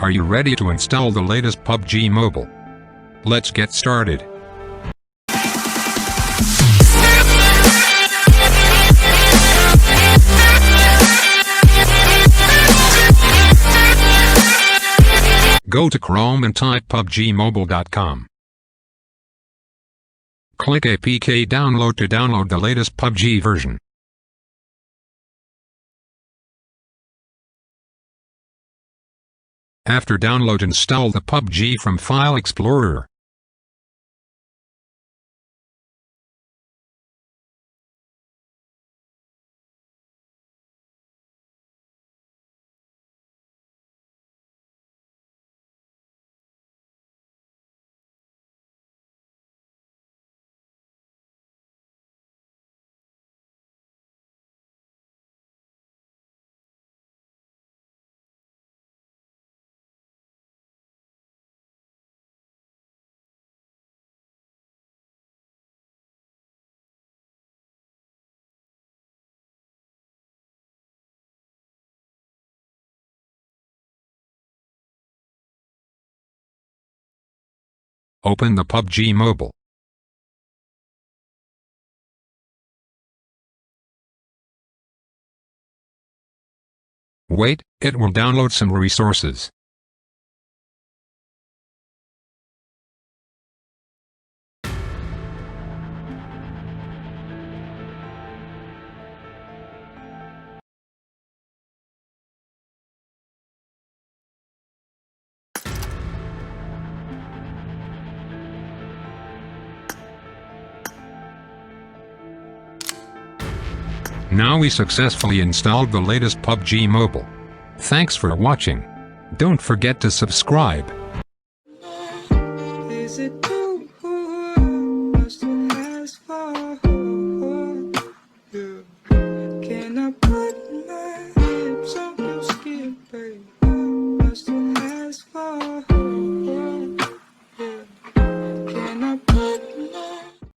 Are you ready to install the latest PUBG Mobile? Let's get started. Go to Chrome and type pubgmobile.com. Click APK download to download the latest PUBG version. After download, install the PUBG from File Explorer. Open the PUBG Mobile. Wait, it will download some resources. Now we successfully installed the latest PUBG Mobile. Thanks for watching. Don't forget to subscribe. Is it too much to ask for? Can I